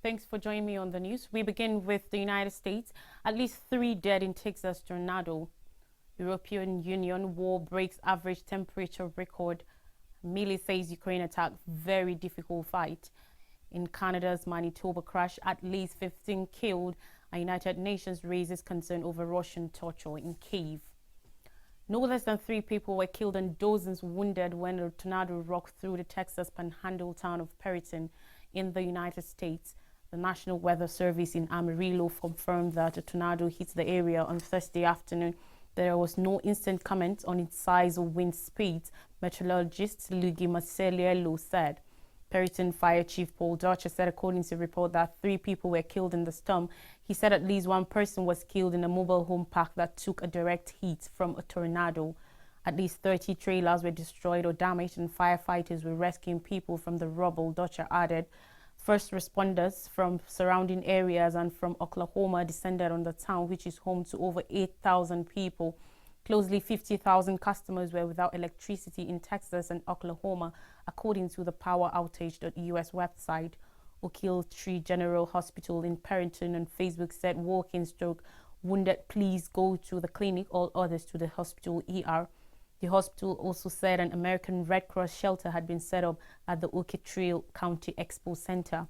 Thanks for joining me on the news. We begin with the United States. At least 3 dead in Texas tornado. European Union war breaks average temperature record. Milley says Ukraine attack very difficult fight. In Canada's Manitoba crash, at least 15 killed. A United Nations raises concern over Russian torture in Kyiv. No less than 3 people were killed and dozens wounded when a tornado rocked through the Texas panhandle town of Perryton in the United States. The National Weather Service in Amarillo confirmed that a tornado hit the area on Thursday afternoon. There was no instant comment on its size or wind speeds, meteorologist Luigi Marceliello said. Perryton Fire Chief Paul Dutcher said, according to a report, that 3 people were killed in the storm. He said at least 1 person was killed in a mobile home park that took a direct hit from a tornado. At least 30 trailers were destroyed or damaged, and firefighters were rescuing people from the rubble, Dutcher added. First responders from surrounding areas and from Oklahoma descended on the town, which is home to over 8,000 people. Closely 50,000 customers were without electricity in Texas and Oklahoma, according to the poweroutage.us website. Ochiltree General Hospital in Perryton on Facebook said walking stroke wounded please go to the clinic, all others to the hospital ER. The hospital also said an American Red Cross shelter had been set up at the Ochiltree County Expo Center.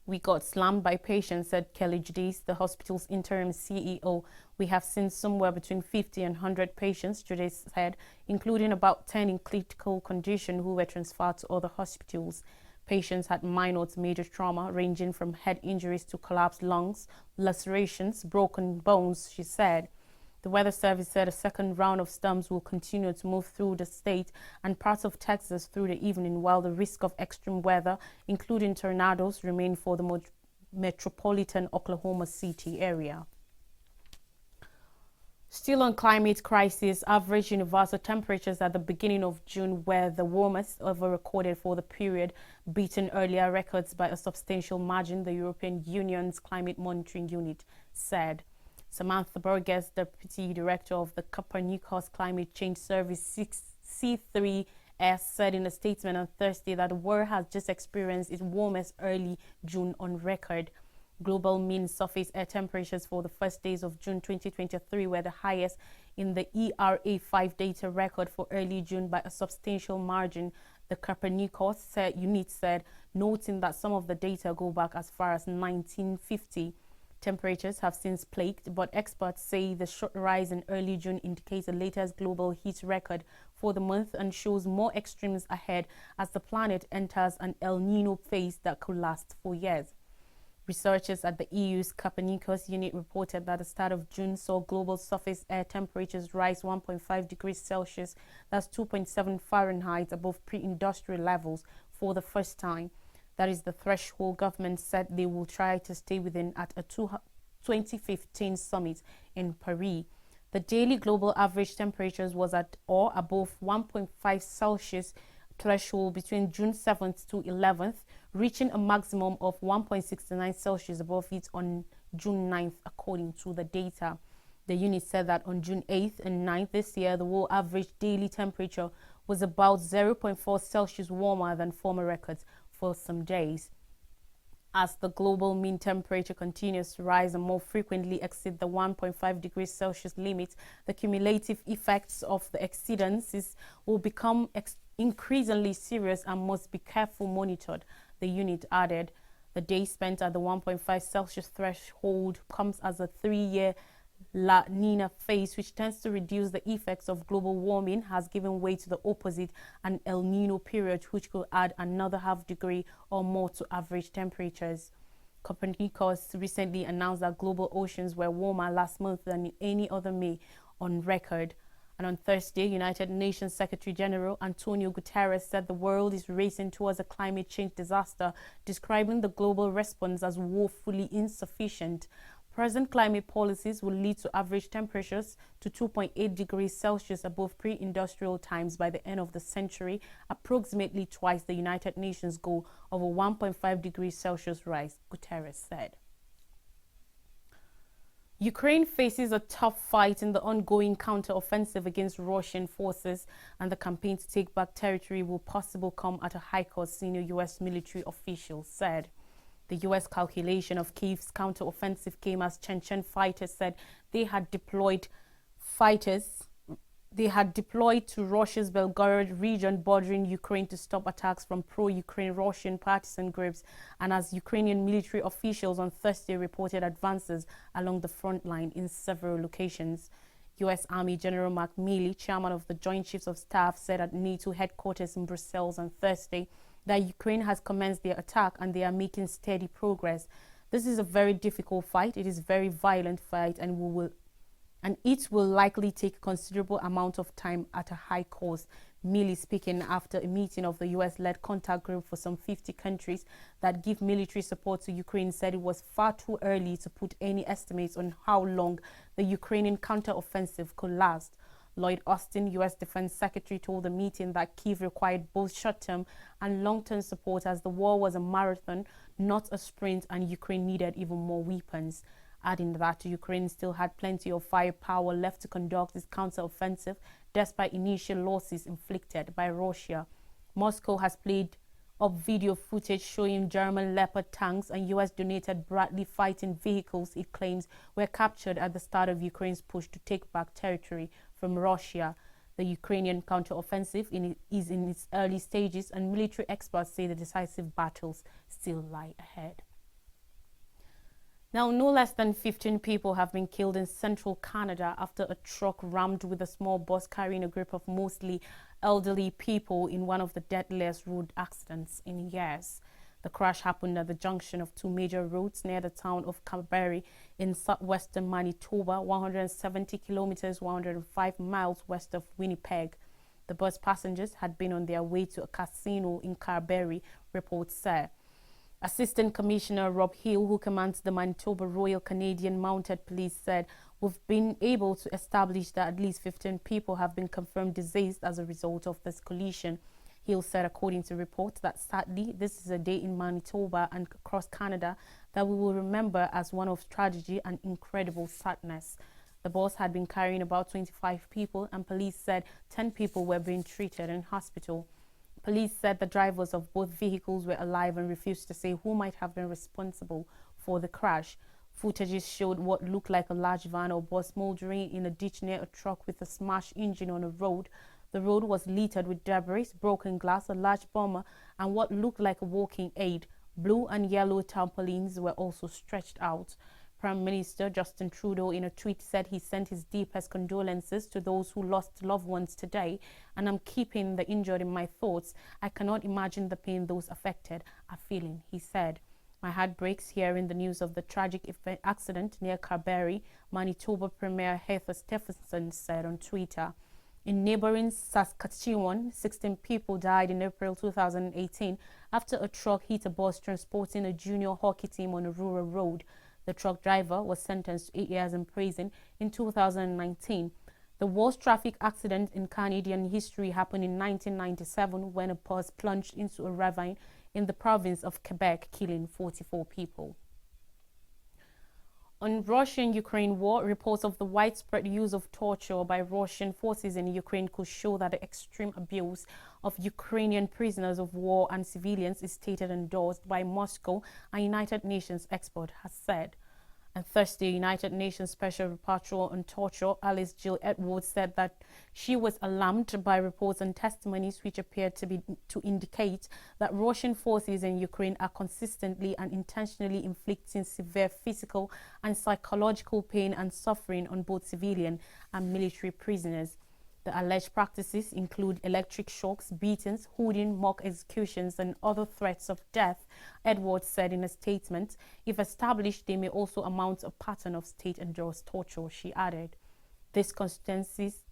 We got slammed by patients, said Kelly Judice, the hospital's interim CEO. We have seen somewhere between 50 and 100 patients, Judice said, including about 10 in critical condition who were transferred to other hospitals. Patients had minor to major trauma, ranging from head injuries to collapsed lungs, lacerations, broken bones, she said. The Weather Service said a second round of storms will continue to move through the state and parts of Texas through the evening, while the risk of extreme weather, including tornadoes, remain for the metropolitan Oklahoma City area. Still on climate crisis, average universal temperatures at the beginning of June were the warmest ever recorded for the period, beating earlier records by a substantial margin, the European Union's Climate Monitoring Unit said. Samantha Burgess, Deputy Director of the Copernicus Climate Change Service C3S, said in a statement on Thursday that the world has just experienced its warmest early June on record. Global mean surface air temperatures for the first days of June 2023 were the highest in the ERA5 data record for early June by a substantial margin, the Copernicus unit said, noting that some of the data go back as far as 1950. Temperatures have since peaked, but experts say the short rise in early June indicates the latest global heat record for the month and shows more extremes ahead as the planet enters an El Nino phase that could last for years. Researchers at the EU's Copernicus unit reported that the start of June saw global surface air temperatures rise 1.5 degrees Celsius, that's 2.7 Fahrenheit above pre-industrial levels for the first time. That is the threshold government said they will try to stay within at a 2015 summit in Paris. The daily global average temperatures was at or above 1.5 Celsius threshold between June 7th to 11th, reaching a maximum of 1.69 Celsius above it on June 9th, according to the data. The unit said that on June 8th and 9th this year, the world average daily temperature was about 0.4 Celsius warmer than former records for some days. As the global mean temperature continues to rise and more frequently exceed the 1.5 degrees Celsius limit, the cumulative effects of the exceedances will become increasingly serious and must be carefully monitored, the unit added. The day spent at the 1.5 Celsius threshold comes as a 3-year La Nina phase, which tends to reduce the effects of global warming, has given way to the opposite, an El Nino period, which could add another half degree or more to average temperatures. Copernicus recently announced that global oceans were warmer last month than in any other May on record. And on Thursday, United Nations Secretary General Antonio Guterres said the world is racing towards a climate change disaster, describing the global response as woefully insufficient. Present climate policies will lead to average temperatures to 2.8 degrees Celsius above pre-industrial times by the end of the century, approximately twice the United Nations goal of a 1.5 degrees Celsius rise, Guterres said. Ukraine faces a tough fight in the ongoing counter-offensive against Russian forces, and the campaign to take back territory will possibly come at a high cost, senior U.S. military officials said. The U.S. calculation of Kyiv's counteroffensive came as Chechen fighters said they had deployed to Russia's Belgorod region bordering Ukraine to stop attacks from pro-Ukraine Russian partisan groups, and as Ukrainian military officials on Thursday reported advances along the front line in several locations. U.S. Army General Mark Milley, chairman of the Joint Chiefs of Staff, said at NATO headquarters in Brussels on Thursday that Ukraine has commenced their attack and they are making steady progress. This is a very difficult fight. It is a very violent fight, and it will likely take a considerable amount of time at a high cost. Milley, speaking after a meeting of the US-led contact group for some 50 countries that give military support to Ukraine, said it was far too early to put any estimates on how long the Ukrainian counteroffensive could last. Lloyd Austin, U.S. Defense Secretary, told the meeting that Kyiv required both short-term and long-term support as the war was a marathon, not a sprint, and Ukraine needed even more weapons. Adding that Ukraine still had plenty of firepower left to conduct its counteroffensive despite initial losses inflicted by Russia. Moscow has played up video footage showing German Leopard tanks and US-donated Bradley fighting vehicles it claims were captured at the start of Ukraine's push to take back territory from Russia. The Ukrainian counteroffensive is in its early stages, and military experts say the decisive battles still lie ahead. Now, no less than 15 people have been killed in central Canada after a truck rammed with a small bus carrying a group of mostly elderly people in one of the deadliest road accidents in years. The crash happened at the junction of two major roads near the town of Carberry in southwestern Manitoba, 170 kilometers, 105 miles west of Winnipeg. The bus passengers had been on their way to a casino in Carberry, reports say. Assistant Commissioner Rob Hill, who commands the Manitoba Royal Canadian Mounted Police, said, "We've been able to establish that at least 15 people have been confirmed deceased as a result of this collision." Hill said, according to reports, that sadly, this is a day in Manitoba and across Canada that we will remember as one of tragedy and incredible sadness. The bus had been carrying about 25 people, and police said 10 people were being treated in hospital. Police said the drivers of both vehicles were alive and refused to say who might have been responsible for the crash. Footages showed what looked like a large van or bus smoldering in a ditch near a truck with a smashed engine on a road. The road was littered with debris, broken glass, a large bomber, and what looked like a walking aid. Blue and yellow tarpaulins were also stretched out. Prime Minister Justin Trudeau, in a tweet, said he sent his deepest condolences to those who lost loved ones today, and I'm keeping the injured in my thoughts. I cannot imagine the pain those affected are feeling, he said. My heart breaks hearing the news of the tragic accident near Carberry, Manitoba Premier Heather Stefanson said on Twitter. In neighboring Saskatchewan, 16 people died in April 2018 after a truck hit a bus transporting a junior hockey team on a rural road. The truck driver was sentenced to 8 years in prison in 2019. The worst traffic accident in Canadian history happened in 1997 when a bus plunged into a ravine in the province of Quebec, killing 44 people. On Russian-Ukraine war, reports of the widespread use of torture by Russian forces in Ukraine could show that the extreme abuse of Ukrainian prisoners of war and civilians is stated and endorsed by Moscow, a United Nations expert has said. On Thursday, United Nations Special Rapporteur on Torture, Alice Jill Edwards, said that she was alarmed by reports and testimonies which appeared to indicate that Russian forces in Ukraine are consistently and intentionally inflicting severe physical and psychological pain and suffering on both civilian and military prisoners. The alleged practices include electric shocks, beatings, hooding, mock executions, and other threats of death, Edwards said in a statement. If established, they may also amount to a pattern of state-endorsed torture, she added. These consistencies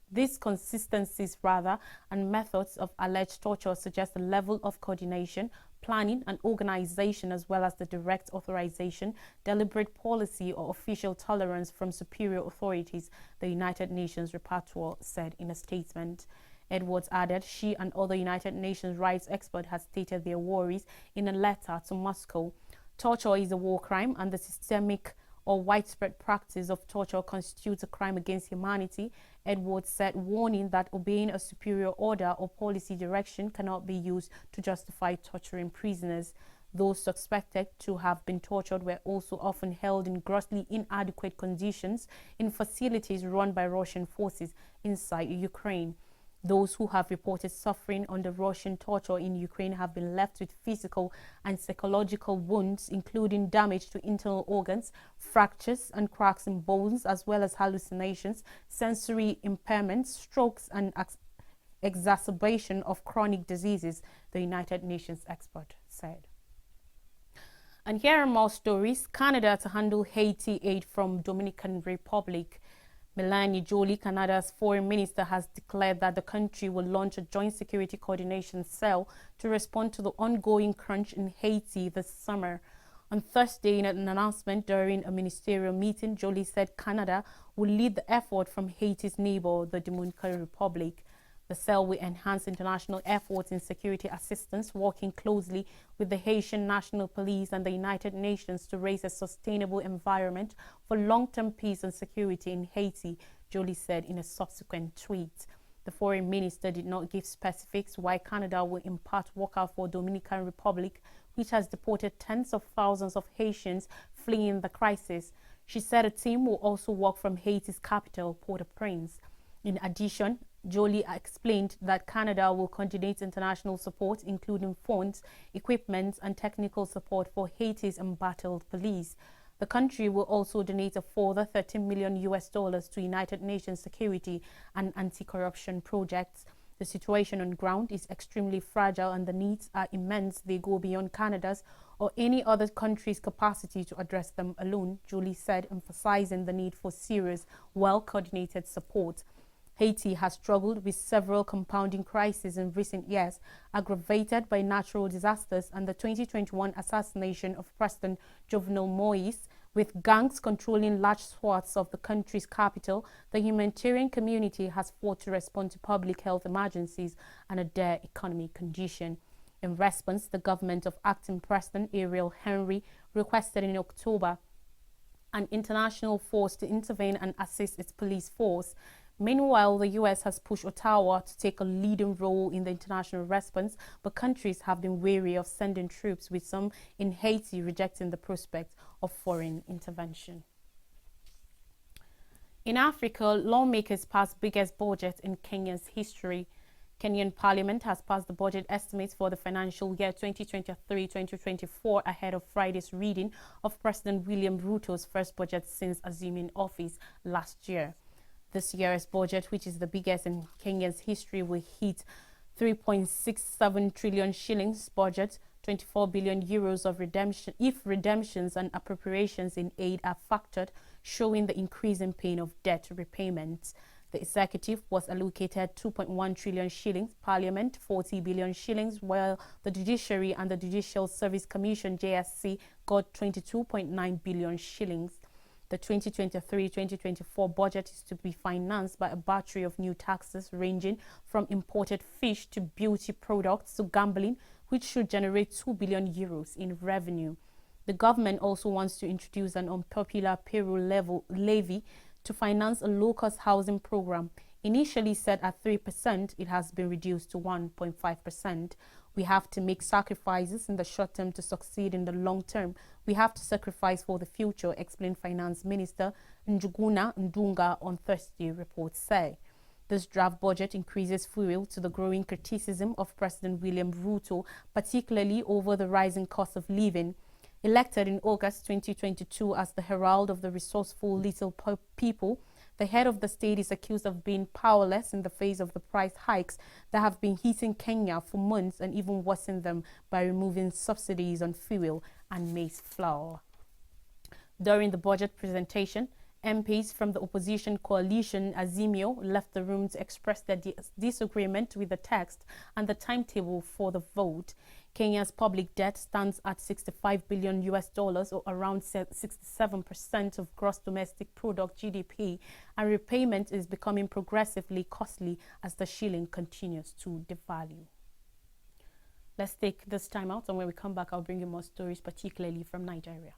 and methods of alleged torture suggest a level of coordination, planning, and organization, as well as the direct authorization, deliberate policy, or official tolerance from superior authorities, the United Nations rapporteur said in a statement. Edwards added she and other United Nations rights experts had stated their worries in a letter to Moscow. Torture is a war crime, and the systemic or widespread practice of torture constitutes a crime against humanity, Edwards said, warning that obeying a superior order or policy direction cannot be used to justify torturing prisoners. Those suspected to have been tortured were also often held in grossly inadequate conditions in facilities run by Russian forces inside Ukraine. Those who have reported suffering under Russian torture in Ukraine have been left with physical and psychological wounds, including damage to internal organs, fractures and cracks in bones, as well as hallucinations, sensory impairments, strokes, and exacerbation of chronic diseases, the United Nations expert said. And here are more stories. Canada to handle Haiti aid from Dominican Republic. Melanie Joly, Canada's foreign minister, has declared that the country will launch a joint security coordination cell to respond to the ongoing crunch in Haiti this summer. On Thursday, in an announcement during a ministerial meeting, Joly said Canada will lead the effort from Haiti's neighbor, the Dominican Republic. The cell will enhance international efforts in security assistance, working closely with the Haitian National Police and the United Nations to raise a sustainable environment for long-term peace and security in Haiti, Joly said in a subsequent tweet. The foreign minister did not give specifics why Canada will impart workers for Dominican Republic, which has deported tens of thousands of Haitians fleeing the crisis. She said a team will also work from Haiti's capital, Port-au-Prince. In addition, Joly explained that Canada will coordinate international support, including funds, equipment, and technical support for Haiti's embattled police. The country will also donate a further $13 million to United Nations security and anti-corruption projects. The situation on ground is extremely fragile and the needs are immense. They go beyond Canada's or any other country's capacity to address them alone, Joly said, emphasizing the need for serious, well-coordinated support. Haiti has struggled with several compounding crises in recent years, aggravated by natural disasters and the 2021 assassination of President Jovenel Moïse. With gangs controlling large swaths of the country's capital, the humanitarian community has fought to respond to public health emergencies and a dire economic condition. In response, the government of acting President Ariel Henry requested in October an international force to intervene and assist its police force. Meanwhile, the U.S. has pushed Ottawa to take a leading role in the international response, but countries have been wary of sending troops, with some in Haiti rejecting the prospect of foreign intervention. In Africa, lawmakers passed biggest budget in Kenya's history. Kenyan Parliament has passed the budget estimates for the financial year 2023-2024 ahead of Friday's reading of President William Ruto's first budget since assuming office last year. This year's budget, which is the biggest in Kenya's history, will hit 3.67 trillion shillings budget, 24 billion euros of redemption, if redemptions and appropriations in aid are factored, showing the increasing pain of debt repayments. The executive was allocated 2.1 trillion shillings, Parliament 40 billion shillings, while the Judiciary and the Judicial Service Commission (JSC) got 22.9 billion shillings. The 2023-2024 budget is to be financed by a battery of new taxes ranging from imported fish to beauty products to gambling, which should generate 2 billion euros in revenue. The government also wants to introduce an unpopular payroll levy to finance a low-cost housing program. Initially set at 3%, it has been reduced to 1.5%. We have to make sacrifices in the short term to succeed in the long term. We have to sacrifice for the future, explained Finance Minister Njuguna Ndunga on Thursday, reports say. This draft budget increases fuel to the growing criticism of President William Ruto, particularly over the rising cost of living. Elected in August 2022 as the herald of the resourceful little people, the head of the state is accused of being powerless in the face of the price hikes that have been hitting Kenya for months and even worsened them by removing subsidies on fuel and maize flour. During the budget presentation, MPs from the opposition coalition Azimio left the room to express their disagreement with the text and the timetable for the vote. Kenya's public debt stands at $65 billion or around 67% of gross domestic product (GDP), and repayment is becoming progressively costly as the shilling continues to devalue. Let's take this time out, and when we come back, I'll bring you more stories, particularly from Nigeria.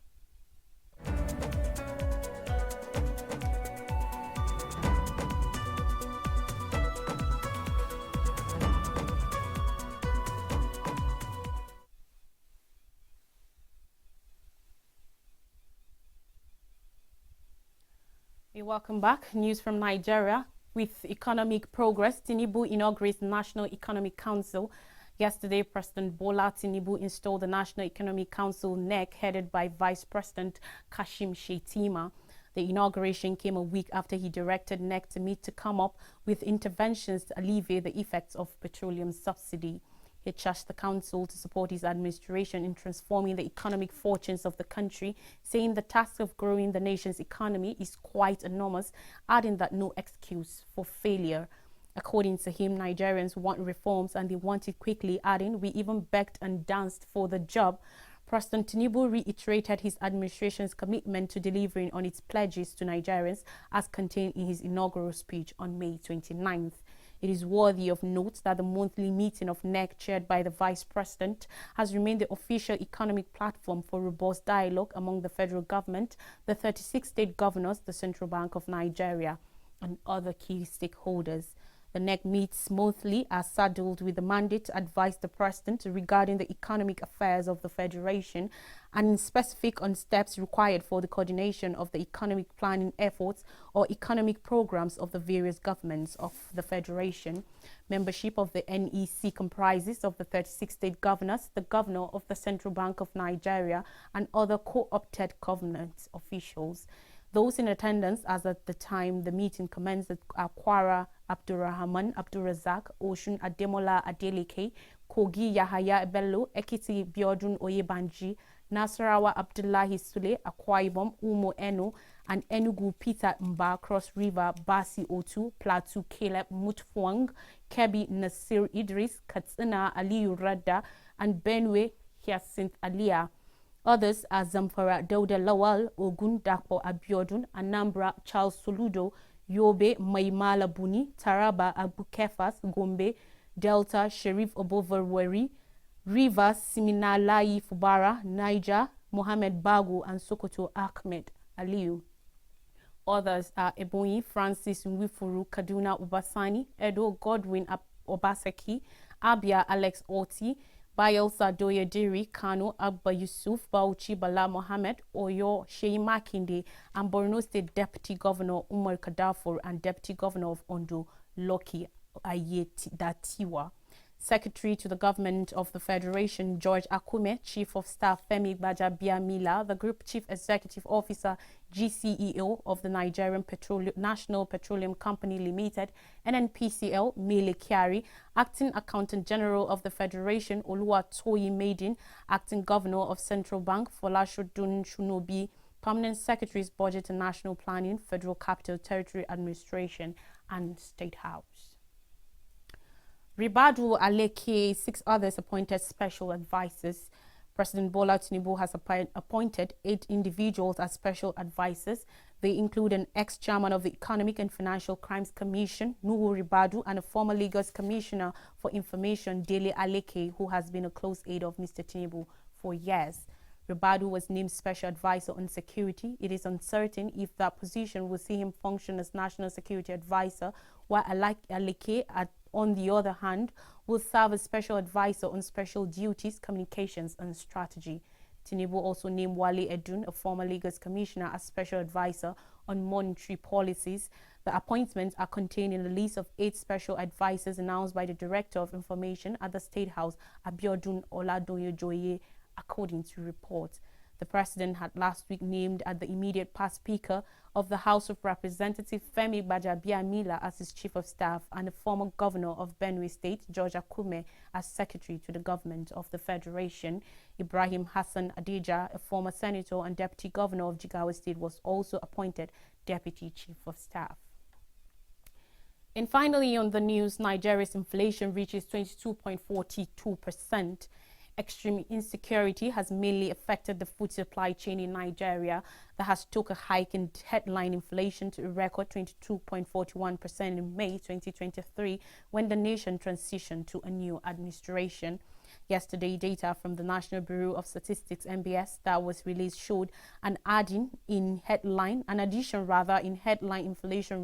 Welcome back. News from Nigeria. With economic progress, Tinubu inaugurates National Economic Council. Yesterday, President Bola Tinubu installed the National Economic Council (NEC), headed by Vice President Kashim Shettima. The inauguration came a week after he directed NEC to meet to come up with interventions to alleviate the effects of petroleum subsidy. He charged the council to support his administration in transforming the economic fortunes of the country, saying the task of growing the nation's economy is quite enormous, adding that no excuse for failure. According to him, Nigerians want reforms and they want it quickly, adding, "We even begged and danced for the job." President Tinubu reiterated his administration's commitment to delivering on its pledges to Nigerians as contained in his inaugural speech on May 29th. It is worthy of note that the monthly meeting of NEC, chaired by the Vice President, has remained the official economic platform for robust dialogue among the federal government, the 36 state governors, the Central Bank of Nigeria, and other key stakeholders. The NEC meets monthly as saddled with the mandate to advise the President regarding the economic affairs of the Federation and specific on steps required for the coordination of the economic planning efforts or economic programs of the various governments of the Federation. Membership of the NEC comprises of the 36 state governors, the governor of the Central Bank of Nigeria, and other co-opted government officials. Those in attendance as at the time the meeting commenced are Kwara Abdurrahman Abdurrazak, Oshun Ademola Adeleke, Kogi Yahaya Bello, Ekiti Biodun Oyebanji, Nasarawa Abdullahi Sule, Akwa Ibom Umo Eno, and Enugu Peter Mba, Cross River Basi Otu, Plateau Caleb Mutfwang, Kebi Nasir Idris, Katsina Aliyu Radda, and Benue Hyacinth Alia. Others are Zamfara Dauda Lawal, Ogun Dapo Abiodun, Anambra Charles Soludo, Yobe Maimala Buni, Taraba Abu Kefas, Gombe, Delta Sherif Oboverweri, Rivers Siminalayi Fubara, Niger Mohamed Bago, and Sokoto Ahmed Aliyu. Others are Ebonyi Francis Nwifuru, Kaduna Obasani, Edo Godwin Obaseki, Abia Alex Oti, Bayelsa Doyediri, Kano Abba Yusuf, Bauchi Bala Mohammed, Oyo Sheyi Makinde, and Borno State Deputy Governor Umar Kadafor and Deputy Governor of Ondo, Loki Ayedatiwa. Secretary to the Government of the Federation, George Akume, Chief of Staff, Femi Gbajabiamila, the Group Chief Executive Officer, GCEO of the Nigerian National Petroleum Company Limited, NNPCL, Mele Kyari, Acting Accountant General of the Federation, Oluwatoyi Maiden, Acting Governor of Central Bank, Folashodun Shunobi, Permanent Secretaries, Budget and National Planning, Federal Capital Territory Administration, and State House. Ribadu Aleke, 6 others appointed special advisors. President Bola Tinubu has appointed 8 individuals as special advisors. They include an ex-chairman of the Economic and Financial Crimes Commission, Nuhu Ribadu, and a former Lagos Commissioner for Information, Dele Aleke, who has been a close aide of Mr. Tinubu for years. Ribadu was named Special Advisor on Security. It is uncertain if that position will see him function as National Security Advisor, while Aleke, on the other hand, will serve as Special Advisor on Special Duties, Communications and Strategy. Tinubu also named Wale Edun, a former Lagos Commissioner, as Special Advisor on Monetary Policies. The appointments are contained in the list of 8 special advisors announced by the Director of Information at the State House, Abiodun Oladoyojoye, according to reports. The President had last week named at the immediate past Speaker of the House of Representatives, Femi Gbajabiamila, as his Chief of Staff, and the former Governor of Benue State, George Akume, as Secretary to the Government of the Federation. Ibrahim Hassan Adija, a former Senator and Deputy Governor of Jigawa State, was also appointed Deputy Chief of Staff. And finally, on the news, Nigeria's inflation reaches 22.42%. Extreme insecurity has mainly affected the food supply chain in Nigeria that has took a hike in headline inflation to a record 22.41% in May 2023 when the nation transitioned to a new administration. Yesterday, data from the National Bureau of Statistics (NBS) that was released showed an addition in headline inflation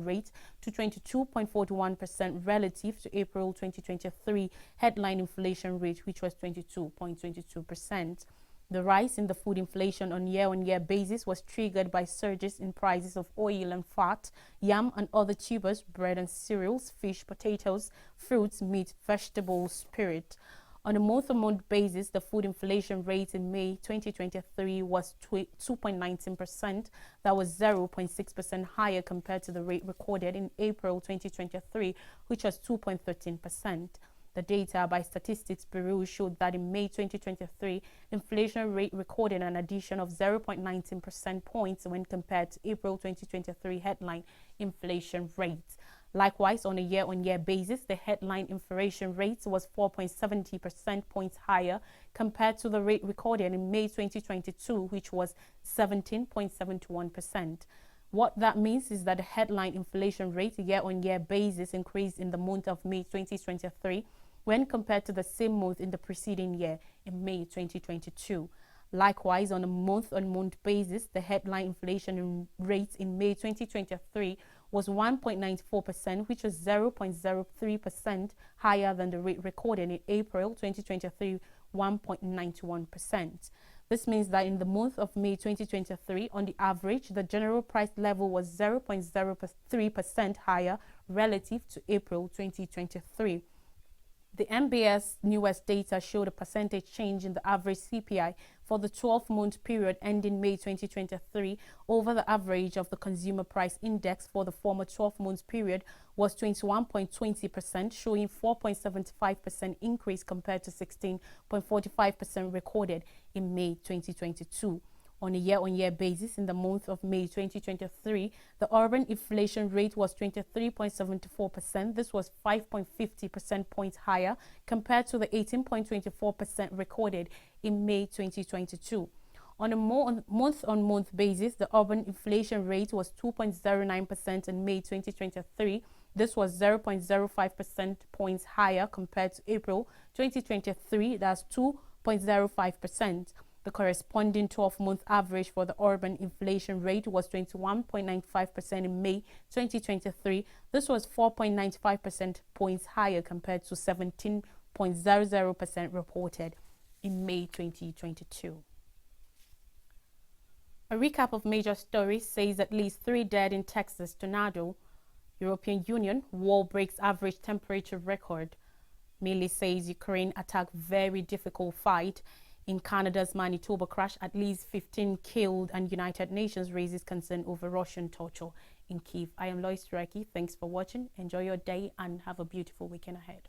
rate to 22.41% relative to April 2023 headline inflation rate, which was 22.22%. The rise in the food inflation on year-on-year basis was triggered by surges in prices of oil and fat, yam and other tubers, bread and cereals, fish, potatoes, fruits, meat, vegetables, spirit. On a month-on-month basis, the food inflation rate in May 2023 was 2.19%. That was 0.6% higher compared to the rate recorded in April 2023, which was 2.13%. The data by Statistics Bureau showed that in May 2023, inflation rate recorded an addition of 0.19% points when compared to April 2023 headline inflation rate. Likewise, on a year-on-year basis, the headline inflation rate was 4.70% points higher compared to the rate recorded in May 2022, which was 17.71%. What that means is that the headline inflation rate year-on-year basis increased in the month of May 2023 when compared to the same month in the preceding year in May 2022. Likewise, on a month-on-month basis, the headline inflation rate in May 2023 was 1.94%, which was 0.03% higher than the rate recorded in April 2023, 1.91%. This means that in the month of May 2023, on the average, the general price level was 0.03% higher relative to April 2023. The NBS newest data showed a percentage change in the average CPI for the 12-month period ending May 2023 over the average of the Consumer Price Index for the former 12-month period was 21.20%, showing 4.75% increase compared to 16.45% recorded in May 2022. On a year-on-year basis, in the month of May 2023, the urban inflation rate was 23.74%. This was 5.50% points higher compared to the 18.24% recorded in May 2022. On a month-on-month basis, the urban inflation rate was 2.09% in May 2023. This was 0.05% points higher compared to April 2023. That's 2.05%. The corresponding 12-month average for the urban inflation rate was 21.95% in May 2023. This was 4.95% points higher compared to 17.00% reported in May 2022. A recap of major stories says at least 3 dead in Texas tornado. European Union, war breaks average temperature record. Milley says Ukraine attack very difficult fight. In Canada's Manitoba crash, at least 15 killed, and United Nations raises concern over Russian torture in Kyiv. I am Lois Tureki. Thanks for watching. Enjoy your day and have a beautiful weekend ahead.